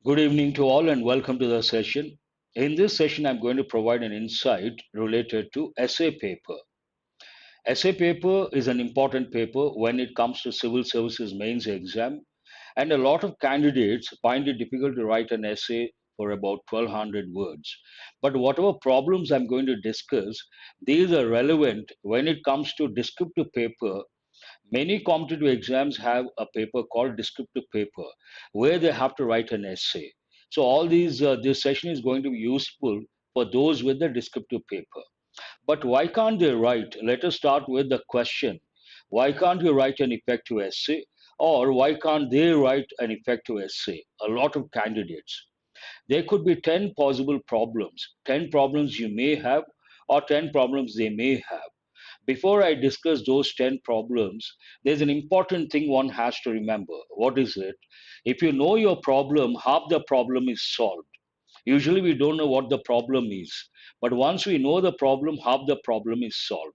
Good evening to all and welcome to the session. In this session, I'm going to provide an insight related to essay paper. Essay paper is an important paper when it comes to civil services mains exam, and a lot of candidates find it difficult to write an essay for about 1200 words. But whatever problems I'm going to discuss, these are relevant when it comes to descriptive paper. Many competitive exams have a paper called descriptive paper where they have to write an essay. So all this session is going to be useful for those with the descriptive paper. But why can't they write? Let us start with the question. Why can't you write an effective essay? Or why can't they write an effective essay? A lot of candidates. There could be 10 possible problems, 10 problems you may have, or 10 problems they may have. Before I discuss those 10 problems, there's an important thing one has to remember. What is it? If you know your problem, half the problem is solved. Usually, we don't know what the problem is. But once we know the problem, half the problem is solved.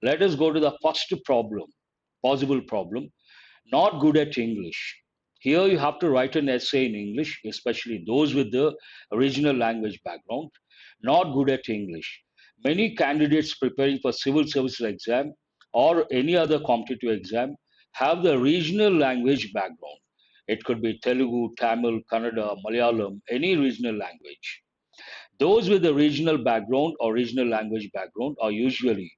Let us go to the first problem, possible problem, not good at English. Here you have to write an essay in English, especially those with the original language background. Not good at English. Many candidates preparing for civil services exam or any other competitive exam have the regional language background. It could be Telugu, Tamil, Kannada, Malayalam, any regional language. Those with the regional background or regional language background are usually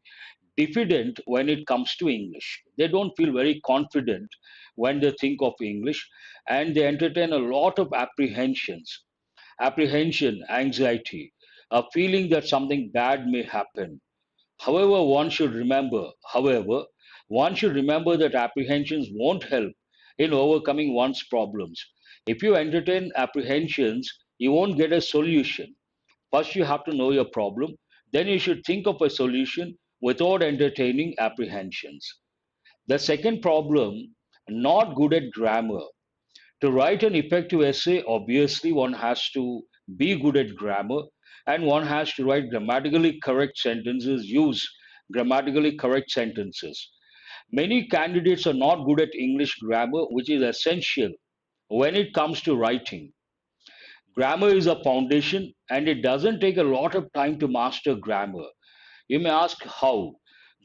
diffident when it comes to English. They don't feel very confident when they think of English and they entertain a lot of apprehensions, apprehension, anxiety, a feeling that something bad may happen. However, one should remember that apprehensions won't help in overcoming one's problems. If you entertain apprehensions, you won't get a solution. First, you have to know your problem. Then, you should think of a solution without entertaining apprehensions. The second problem, not good at grammar. To write an effective essay, obviously, one has to be good at grammar and one has to write grammatically correct sentences, use grammatically correct sentences. Many candidates are not good at English grammar, which is essential when it comes to writing. Grammar is a foundation and it doesn't take a lot of time to master grammar. You may ask how.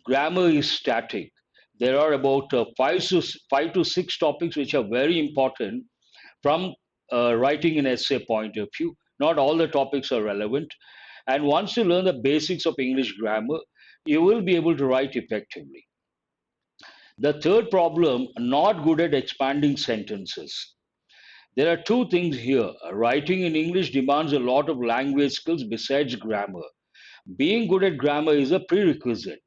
Grammar is static. There are about five to six topics which are very important from writing an essay point of view. Not all the topics are relevant. And once you learn the basics of English grammar, you will be able to write effectively. The third problem, not good at expanding sentences. There are two things here. Writing in English demands a lot of language skills besides grammar. Being good at grammar is a prerequisite.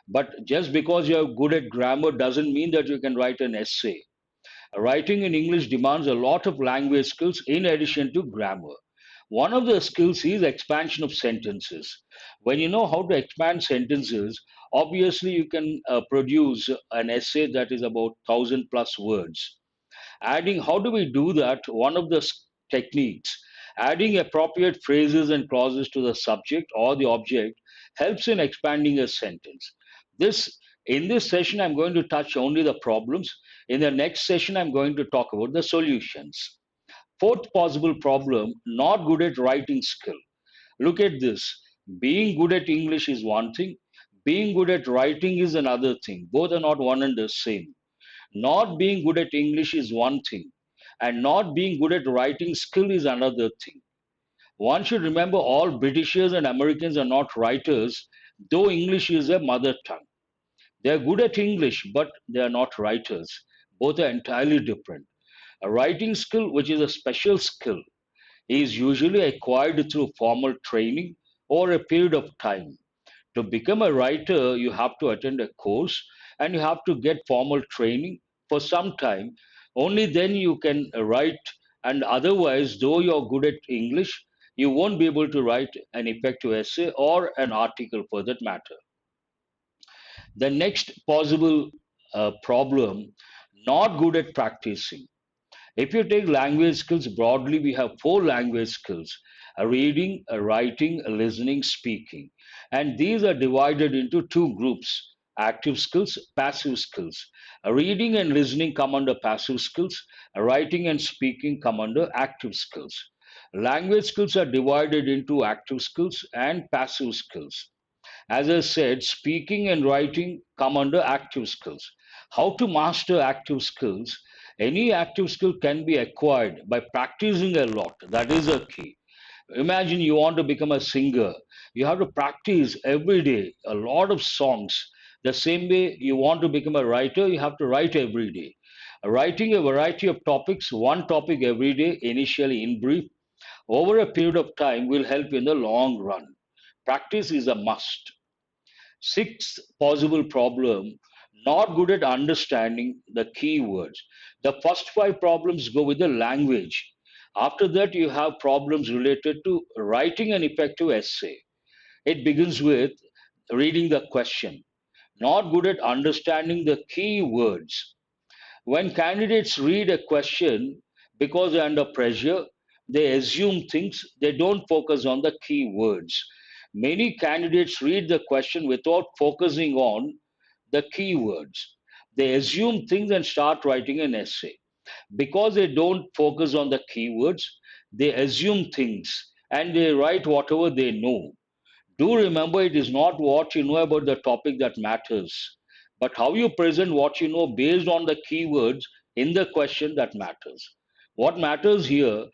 But just because you're good at grammar doesn't mean that you can write an essay. Writing in English demands a lot of language skills in addition to grammar. One of the skills is expansion of sentences. When you know how to expand sentences, obviously you can produce an essay that is about 1000 plus words. Adding, how do we do that? One of the techniques, adding appropriate phrases and clauses to the subject or the object helps in expanding a sentence. This in this session, I'm going to touch only the problems. In the next session, I'm going to talk about the solutions. Fourth possible problem, not good at writing skill. Look at this. Being good at English is one thing, being good at writing is another thing. Both are not one and the same. Not being good at English is one thing, and not being good at writing skill is another thing. One should remember all Britishers and Americans are not writers, though English is their mother tongue. They are good at English, but they are not writers. Both are entirely different. A writing skill, which is a special skill, is usually acquired through formal training over a period of time. To become a writer, you have to attend a course and you have to get formal training for some time. Only then you can write, and otherwise, though you're good at English, you won't be able to write an effective essay or an article for that matter. The next possible problem, not good at practicing. If you take language skills broadly, we have four language skills: a reading, a writing, a listening, speaking. And these are divided into two groups: active skills, passive skills. Reading and listening come under passive skills. Writing and speaking come under active skills. Language skills are divided into active skills and passive skills. As I said, speaking and writing come under active skills. How to master active skills? Any active skill can be acquired by practicing a lot. That is a key. Imagine you want to become a singer. You have to practice every day a lot of songs. The same way you want to become a writer, you have to write every day. Writing a variety of topics, one topic every day, initially in brief, over a period of time will help in the long run. Practice is a must. Sixth possible problem, not good at understanding the keywords. The first five problems go with the language. After that, you have problems related to writing an effective essay. It begins with reading the question. Not good at understanding the key words. When candidates read a question because they're under pressure, they assume things, they don't focus on the key words. Many candidates read the question without focusing on the key words. They assume things and start writing an essay. Because they don't focus on the keywords, they assume things and they write whatever they know. Do remember, it is not what you know about the topic that matters, but how you present what you know based on the keywords in the question that matters. What matters here,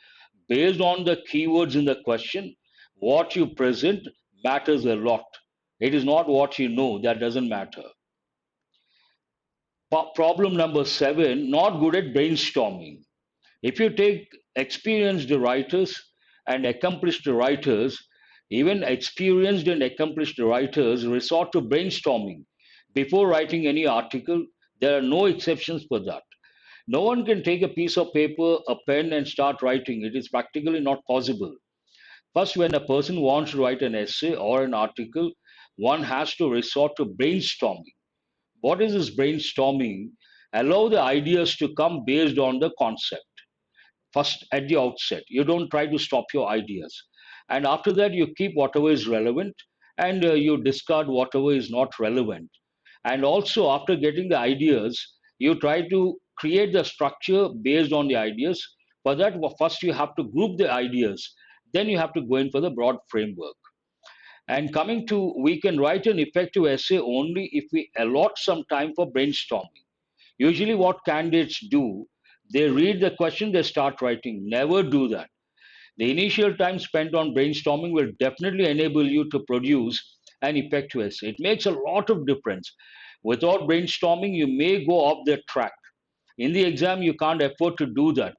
based on the keywords in the question, what you present matters a lot. It is not what you know that doesn't matter. Problem number seven, not good at brainstorming. If you take experienced writers and accomplished writers, even experienced and accomplished writers resort to brainstorming before writing any article. There are no exceptions for that. No one can take a piece of paper, a pen, and start writing. It is practically not possible. First, when a person wants to write an essay or an article, one has to resort to brainstorming. What is this brainstorming? Allow the ideas to come based on the concept first at the outset. You don't try to stop your ideas. And after that, you keep whatever is relevant and you discard whatever is not relevant. And also, after getting the ideas, you try to create the structure based on the ideas. For that, first you have to group the ideas, then you have to go in for the broad framework. And coming to, we can write an effective essay only if we allot some time for brainstorming. Usually, what candidates do, they read the question, they start writing. Never do that. The initial time spent on brainstorming will definitely enable you to produce an effective essay. It makes a lot of difference. Without brainstorming, you may go off the track. In the exam, you can't afford to do that.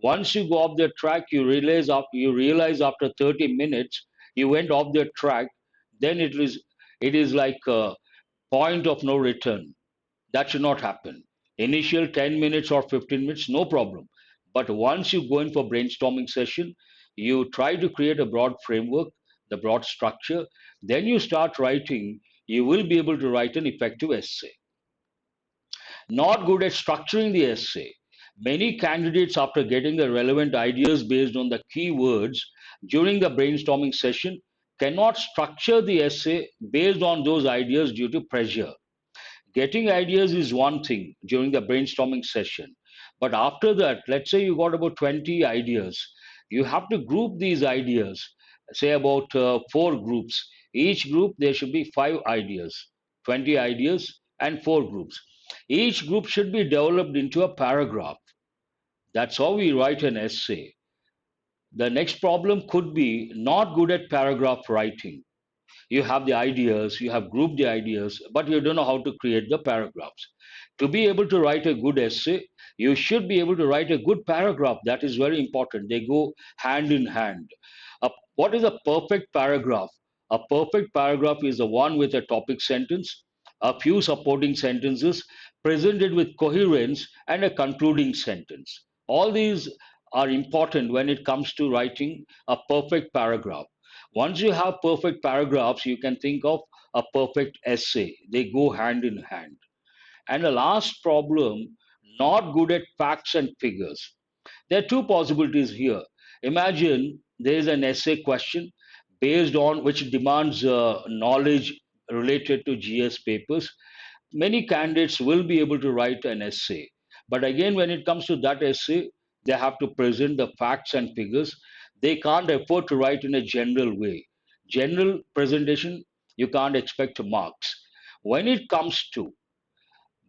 Once you go off the track, you realize after 30 minutes you went off the track. Then it is like a point of no return. That should not happen. Initial 10 minutes or 15 minutes, no problem. But once you go in for brainstorming session, you try to create a broad framework, the broad structure, then you start writing, you will be able to write an effective essay. Not good at structuring the essay. Many candidates, after getting the relevant ideas based on the keywords during the brainstorming session, cannot structure the essay based on those ideas due to pressure. Getting ideas is one thing during the brainstorming session. But after that, let's say you got about 20 ideas. You have to group these ideas, say about four groups. Each group, there should be five ideas, 20 ideas, and four groups. Each group should be developed into a paragraph. That's how we write an essay. The next problem could be not good at paragraph writing. You have the ideas, you have grouped the ideas, but you don't know how to create the paragraphs. To be able to write a good essay, you should be able to write a good paragraph. That is very important. They go hand in hand. What is a perfect paragraph? A perfect paragraph is the one with a topic sentence, a few supporting sentences, presented with coherence, and a concluding sentence. All these are important when it comes to writing a perfect paragraph. Once you have perfect paragraphs, you can think of a perfect essay. They go hand in hand. And the last problem, not good at facts and figures. There are two possibilities here. Imagine there is an essay question based on which demands knowledge related to GS papers. many candidates will be able to write an essay. But again, when it comes to that essay, they have to present the facts and figures. They can't afford to write in a general way. General presentation, you can't expect marks. When it comes to,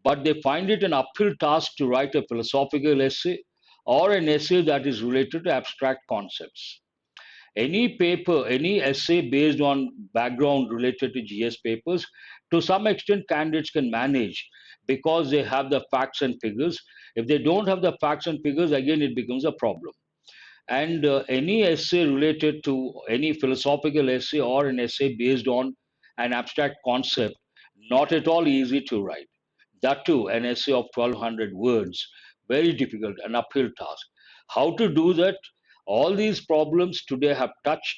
but they find it an uphill task to write a philosophical essay or an essay that is related to abstract concepts. Any paper, any essay based on background related to GS papers, to some extent, candidates can manage because they have the facts and figures. If they don't have the facts and figures, again, it becomes a problem. And any essay related to any philosophical essay or an essay based on an abstract concept, not at all easy to write. That too, an essay of 1200 words, very difficult, an uphill task. How to do that? All these problems today have touched.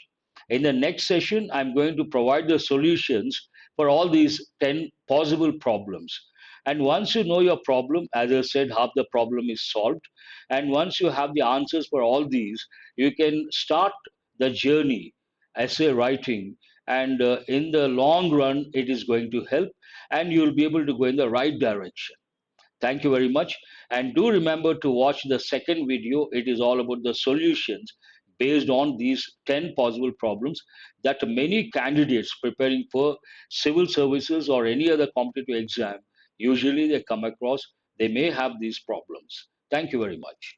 In the next session, I'm going to provide the solutions for all these 10 possible problems. And once you know your problem, as I said, half the problem is solved. And once you have the answers for all these, you can start the journey, essay writing. And in the long run, it is going to help and you'll be able to go in the right direction. Thank you very much. And do remember to watch the second video. It is all about the solutions based on these 10 possible problems that many candidates preparing for civil services or any other competitive exam usually they come across. They may have these problems. Thank you very much.